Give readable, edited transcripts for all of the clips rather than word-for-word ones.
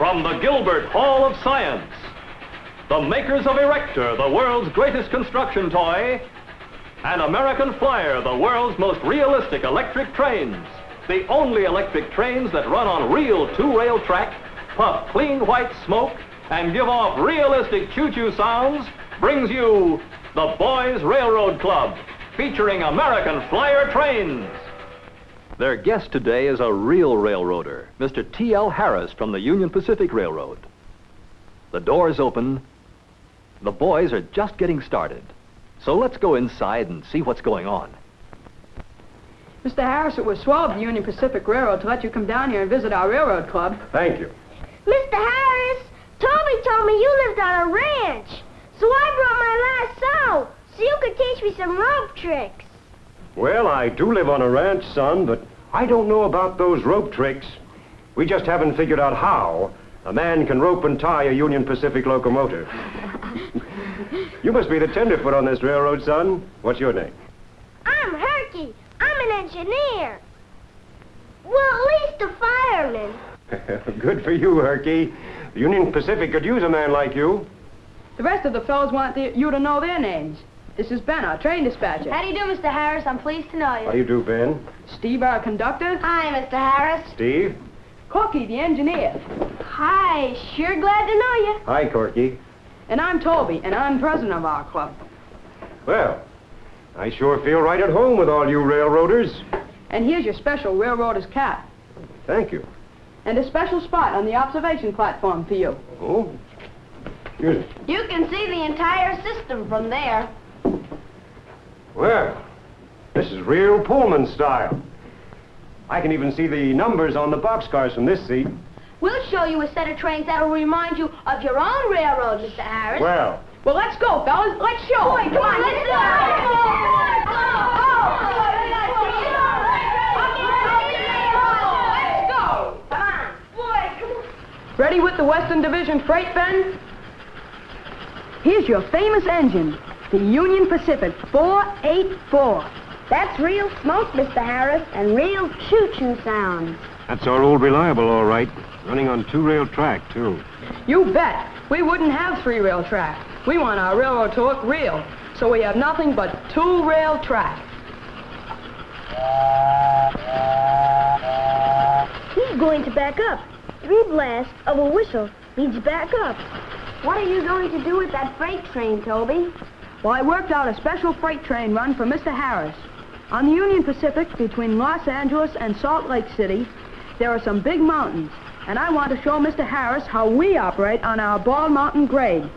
From the Gilbert Hall of Science, the makers of Erector, the world's greatest construction toy, and American Flyer, the world's most realistic electric trains, the only electric trains that run on real two-rail track, puff clean white smoke, and give off realistic choo-choo sounds, brings you the Boys Railroad Club, featuring American Flyer trains. Their guest today is a real railroader, Mr. T.L. Harris from the Union Pacific Railroad. The doors open. The boys are just getting started. So let's go inside and see what's going on. Mr. Harris, it was swell of the Union Pacific Railroad to let you come down here and visit our railroad club. Thank you. Mr. Harris, Toby told me you lived on a ranch. So I brought my lasso so you could teach me some rope tricks. Well, I do live on a ranch, son, but I don't know about those rope tricks. We just haven't figured out how a man can rope and tie a Union Pacific locomotive. You must be the tenderfoot on this railroad, son. What's your name? I'm Herky. I'm an engineer. Well, at least a fireman. Good for you, Herky. The Union Pacific could use a man like you. The rest of the fellows want you to know their names. This is Ben, our train dispatcher. How do you do, Mr. Harris? I'm pleased to know you. How do you do, Ben? Steve, our conductor. Hi, Mr. Harris. Steve? Corky, the engineer. Hi, sure glad to know you. Hi, Corky. And I'm Toby, and I'm president of our club. Well, I sure feel right at home with all you railroaders. And here's your special railroader's cap. Thank you. And a special spot on the observation platform for you. Oh, here's it. You can see the entire system from there. Well, this is real Pullman style. I can even see the numbers on the boxcars from this seat. We'll show you a set of trains that'll remind you of your own railroad, Mr. Harris. Well, Let's go, fellas. Let's show. Boy, come on, let's go. Ready with the Western Division freight, Ben? Here's your famous engine, the Union Pacific 484. That's real smoke, Mr. Harris, and real choo-choo sounds. that's our old reliable, all right. Running on two-rail track, too. You bet. We wouldn't have three-rail track. We want our railroad to look real, so we have nothing but two-rail track. He's going to back up. 3 blasts of a whistle means back up. What are you going to do with that freight train, Toby? Well, I worked out a special freight train run for Mr. Harris. On the Union Pacific, between Los Angeles and Salt Lake City, there are some big mountains, and I want to show Mr. Harris how we operate on our Bald Mountain grade.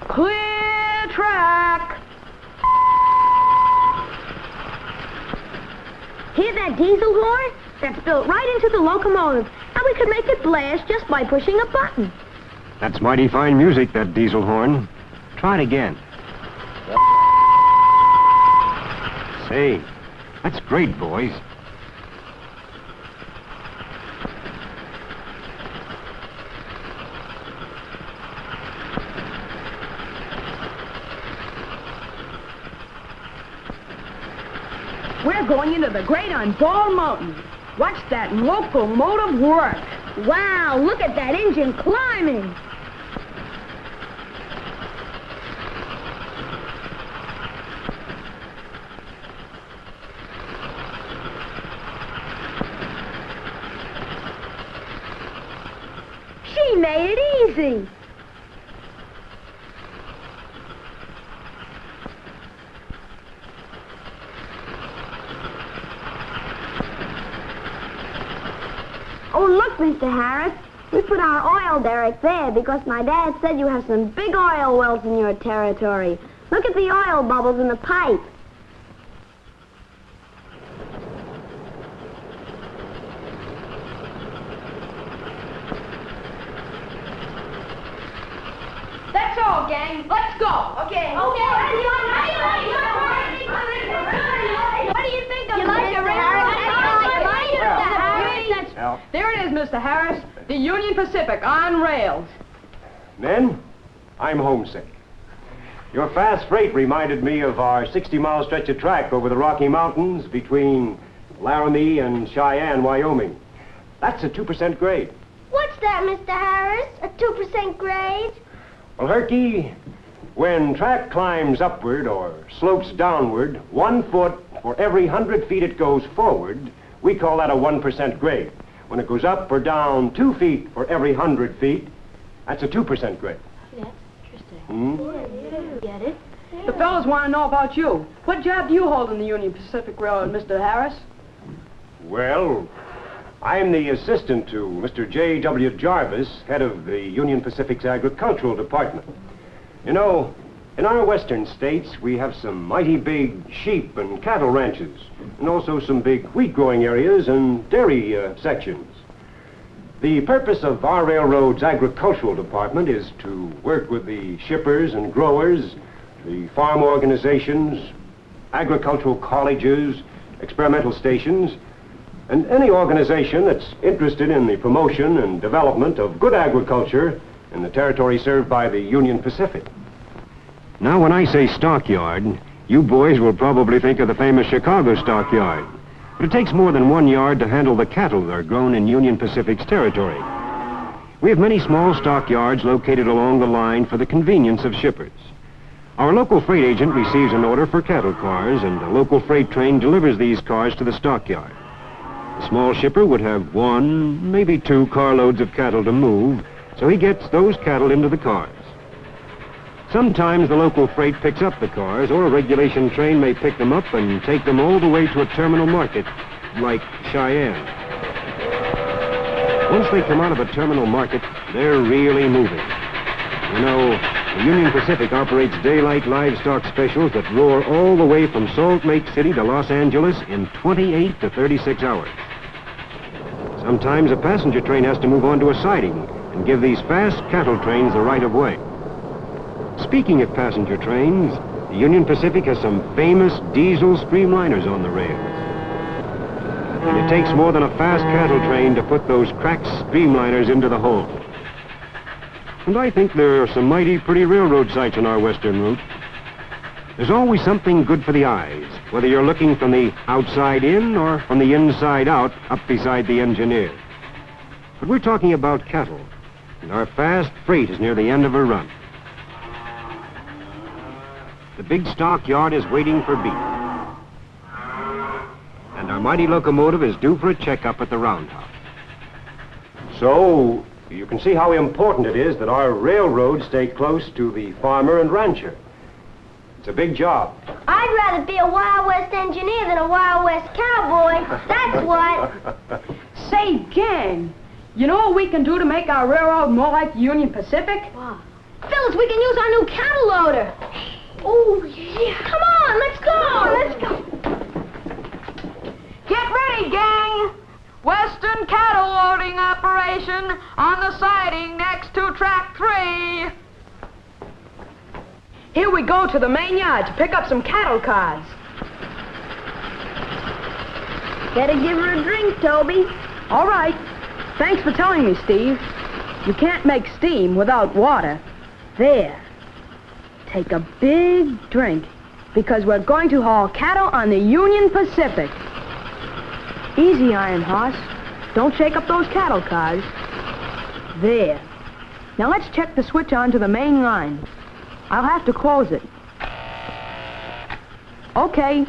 Clear track! Hear that diesel horn? That's built right into the locomotive, and we could make it blast just by pushing a button. That's mighty fine music, that diesel horn. Try it again. Say, that's great, boys. We're going into the grade on Bald Mountain. Watch that locomotive work. Wow, look at that engine climbing. She made it easy. Oh, look, Mr. Harris. We put our oil derrick there because my dad said you have some big oil wells in your territory. Look at the oil bubbles in the pipe. That's all, gang. Let's go. Okay. What do you think of You like Mr. it, Harris? Al. There it is, Mr. Harris. The Union Pacific on rails. Men, I'm homesick. Your fast freight reminded me of our 60-mile stretch of track over the Rocky Mountains between Laramie and Cheyenne, Wyoming. That's a 2% grade. What's that, Mr. Harris? A 2% grade? Well, Herky, when track climbs upward or slopes downward 1 foot for every 100 feet it goes forward, we call that a 1% grade. When it goes up or down 2 feet for every 100 feet, that's a 2% grade. That's interesting. Hmm? Get it? The fellas want to know about you. What job do you hold in the Union Pacific Railroad, Mr. Harris? Well, I'm the assistant to Mr. J.W. Jarvis, head of the Union Pacific's agricultural department. You know, in our western states, we have some mighty big sheep and cattle ranches, and also some big wheat-growing areas and dairy sections. The purpose of our railroad's agricultural department is to work with the shippers and growers, the farm organizations, agricultural colleges, experimental stations, and any organization that's interested in the promotion and development of good agriculture in the territory served by the Union Pacific. Now, when I say stockyard, you boys will probably think of the famous Chicago stockyard. But it takes more than 1 yard to handle the cattle that are grown in Union Pacific's territory. We have many small stockyards located along the line for the convenience of shippers. Our local freight agent receives an order for cattle cars, and a local freight train delivers these cars to the stockyard. A small shipper would have 1, maybe 2 carloads of cattle to move, so he gets those cattle into the cars. Sometimes the local freight picks up the cars, or a regulation train may pick them up and take them all the way to a terminal market, like Cheyenne. Once they come out of a terminal market, they're really moving. You know, the Union Pacific operates daylight livestock specials that roar all the way from Salt Lake City to Los Angeles in 28 to 36 hours. Sometimes a passenger train has to move onto a siding and give these fast cattle trains the right of way. Speaking of passenger trains, the Union Pacific has some famous diesel streamliners on the rails. And it takes more than a fast cattle train to put those cracked streamliners into the hole. And I think there are some mighty pretty railroad sights on our western route. There's always something good for the eyes, whether you're looking from the outside in or from the inside out up beside the engineer. But we're talking about cattle, and our fast freight is near the end of her run. The big stockyard is waiting for beef. And our mighty locomotive is due for a checkup at the roundhouse. So, you can see how important it is that our railroads stay close to the farmer and rancher. It's a big job. I'd rather be a Wild West engineer than a Wild West cowboy. That's what. Say, gang, you know what we can do to make our railroad more like the Union Pacific? Wow. Phyllis, we can use our new cattle loader. Oh, yeah. Come on, let's go. Get ready, gang! Western cattle loading operation on the siding next to track 3. Here we go to the main yard to pick up some cattle cars. Better give her a drink, Toby. All right. Thanks for telling me, Steve. You can't make steam without water. There. Take a big drink, because we're going to haul cattle on the Union Pacific. Easy, Iron Horse. Don't shake up those cattle cars. There. Now let's check the switch onto the main line. I'll have to close it. Okay.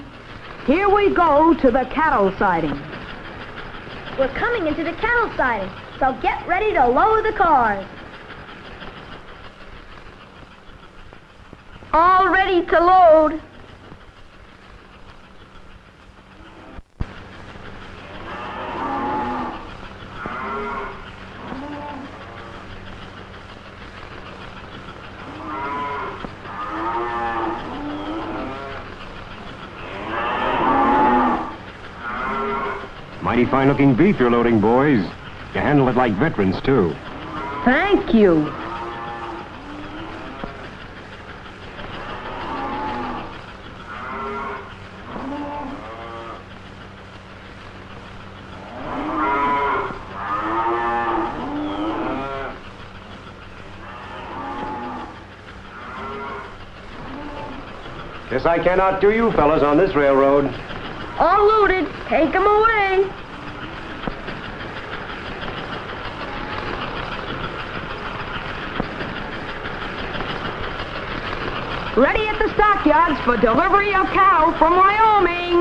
Here we go to the cattle siding. We're coming into the cattle siding, so get ready to load the cars. All ready to load. Mighty fine-looking beef you're loading, boys. You handle it like veterans, too. Thank you. Guess I cannot do you fellas on this railroad. All loaded. Take them away. ready at the stockyards for delivery of cow from Wyoming.